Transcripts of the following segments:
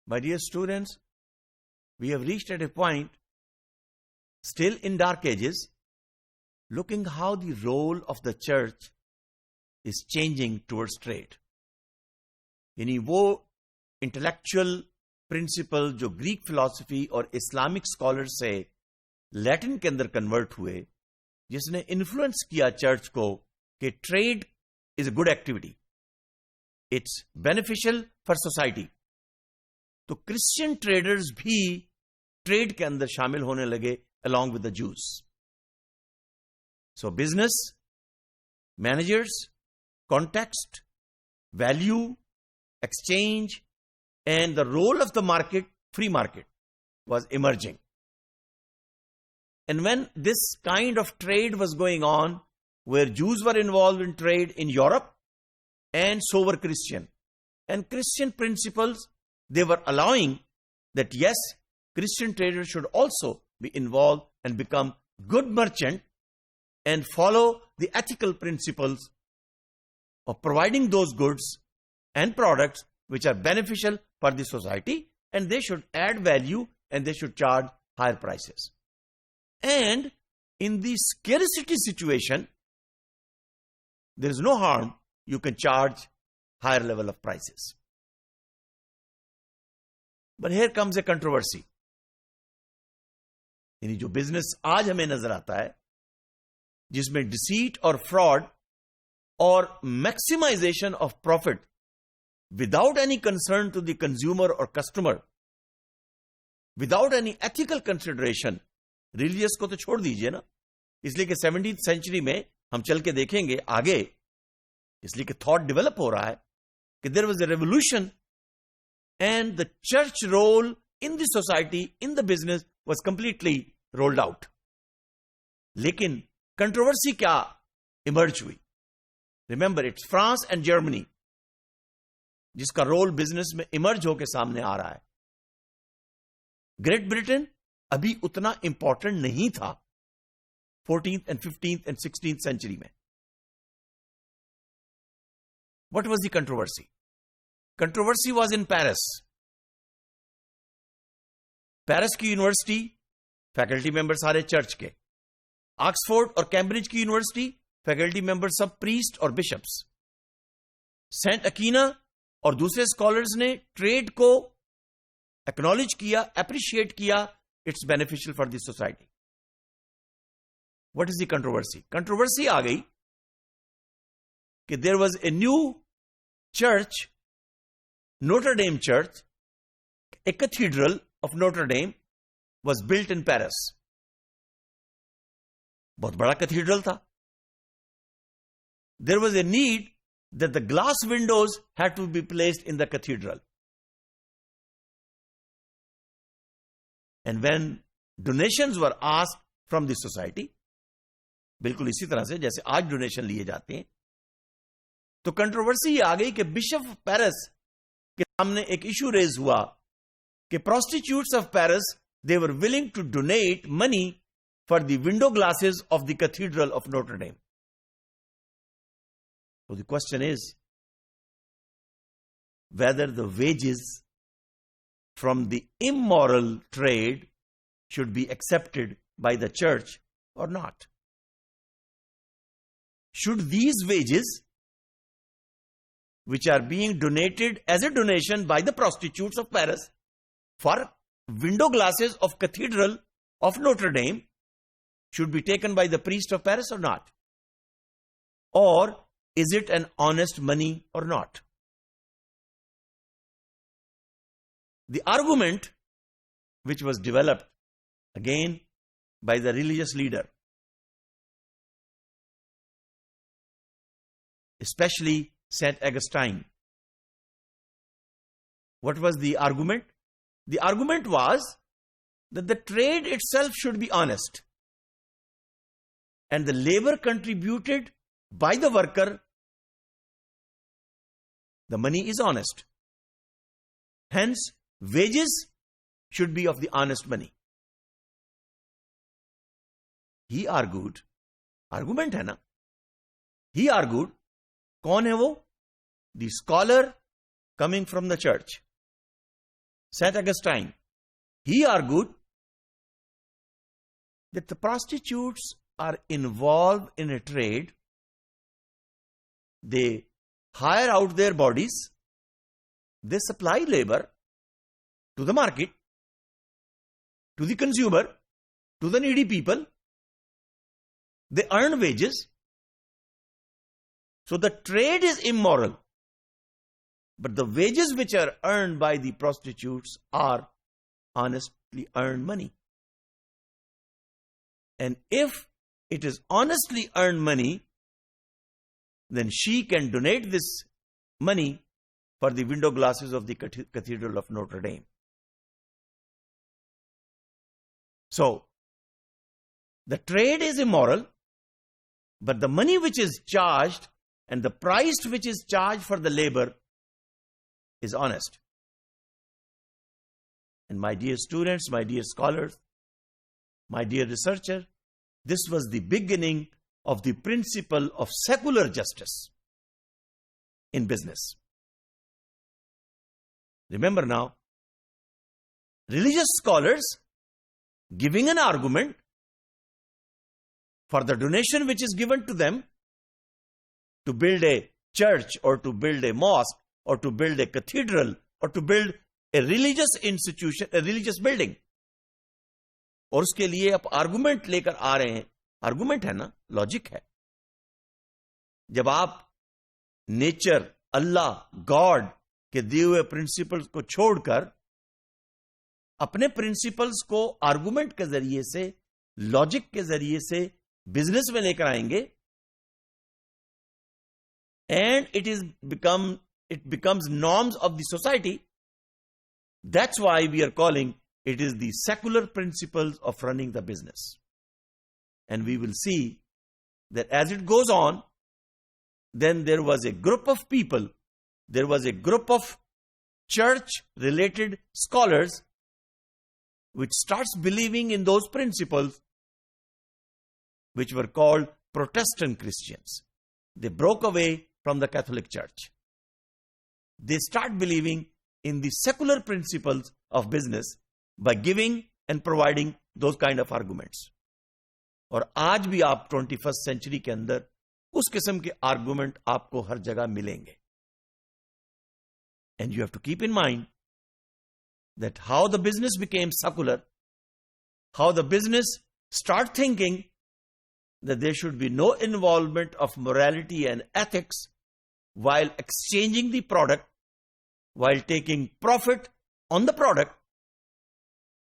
My dear students, we have reached at a point, still in dark ages, looking how the role of the church is changing towards trade. यानी वो intellectual principal जो Greek philosophy और Islamic scholar से Latin के अंदर convert हुए, जिसने influence किया चर्च को कि trade is a good activity, it's beneficial for society. तो क्रिश्चियन ट्रेडर्स भी ट्रेड के अंदर शामिल होने लगे along with the juice. So business managers, context, value, exchange, and the role of the market, free market, was emerging. And when this kind of trade was going on, where Jews were involved in trade in Europe, and so were Christian. And Christian principles, they were allowing that yes, Christian traders should also be involved and become good merchant and follow the ethical principles of providing those goods and products which are beneficial for the society, and they should add value and they should charge higher prices. And in the scarcity situation, there is no harm, you can charge higher level of prices. But here comes a controversy. यानी जो business आज हमें नजर आता है, जिसमें deceit और fraud और maximisation of profit without any concern to the consumer or customer, without any ethical consideration, religious को तो छोड़ दीजिए ना, इसलिए कि 17th century में हम चल के देखेंगे आगे, इसलिए कि thought develop हो रहा है कि there was a revolution and the church role in the society, in the business was completely rolled out. लेकिन controversy क्या emerge हुई? Remember, it's France and Germany जिसका रोल बिजनेस में इमर्ज होकर सामने आ रहा है. ग्रेट ब्रिटेन अभी उतना इंपॉर्टेंट नहीं था 14th and 15th and 16th century में. What was the controversy? Controversy was in Paris. Paris की यूनिवर्सिटी, फैकल्टी मेंबर सारे चर्च के. ऑक्सफोर्ड और कैम्ब्रिज की यूनिवर्सिटी, फैकल्टी मेंबर सब प्रीस्ट और बिशप्स. सेंट अकीना और दूसरे स्कॉलर्स ने ट्रेड को एक्नॉलेज किया, एप्रिशिएट किया, it's beneficial for the society. What is the controversy? Controversy आ गई कि there was a new church, Notre Dame church, a cathedral of Notre Dame was built in Paris. बहुत बड़ा cathedral था. There was a need that the glass windows had to be placed in the cathedral. And when donations were asked from the society, बिल्कुल इसी तरह से जैसे आज donation लिए जाते हैं, तो कंट्रोवर्सी आ गई कि बिशप ऑफ पेरिस के सामने एक इशू रेज हुआ कि prostitutes of Paris, they were willing to donate money for the window glasses of the cathedral of Notre Dame. So the question is whether the wages from the immoral trade should be accepted by the church or not. Should these wages, which are being donated as a donation by the prostitutes of Paris for window glasses of Cathedral of Notre Dame, should be taken by the priest of Paris or not? Or is it an honest money or not? The argument which was developed again by the religious leader, especially Saint Augustine. What was the argument? The argument was that the trade itself should be honest, and the labor contributed by the worker, the money is honest. Hence, wages should be of the honest money. He argued, argument है ना, he argued, कौन है वो? The scholar coming from the church, St. Augustine, he argued that the prostitutes are involved in a trade. They hire out their bodies, they supply labor to the market, to the consumer, to the needy people. They earn wages. So the trade is immoral. But the wages which are earned by the prostitutes are honestly earned money. And if it is honestly earned money, then she can donate this money for the window glasses of the Cathedral of Notre Dame. So, the trade is immoral, but the money which is charged and the price which is charged for the labor is honest. And my dear students, my dear scholars, my dear researcher, this was the beginning of the principle of secular justice in business. Remember now, religious scholars giving an argument for the donation which is given to them to build a church or to build a mosque or to build a cathedral or to build a religious institution, a religious building. और उसके लिए आप argument लेकर आ रहे हैं. Argument है ना, logic है. जब आप नेचर, अल्लाह, गॉड के दिए हुए प्रिंसिपल्स को छोड़कर अपने प्रिंसिपल्स को आर्गुमेंट के जरिए से, लॉजिक के जरिए से बिजनेस में लेकर आएंगे, and it becomes norms of the society. That's why we are calling it is the secular principles of running the business. And we will see that as it goes on, then there was a group of people, there was a group of church-related scholars which starts believing in those principles, which were called Protestant Christians. They broke away from the Catholic Church. They start believing in the secular principles of business by giving and providing those kind of arguments. और आज भी आप 21st century के अंदर उस किस्म के argument आपको हर जगह मिलेंगे. And you have to keep in mind that how the business became secular, how the business start thinking that there should be no involvement of morality and ethics while exchanging the product, while taking profit on the product,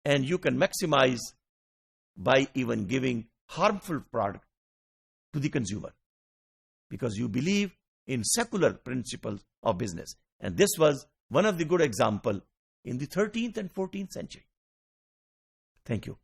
and you can maximize by even giving harmful product to the consumer because you believe in secular principles of business. And this was one of the good examples in the 13th and 14th century. Thank you.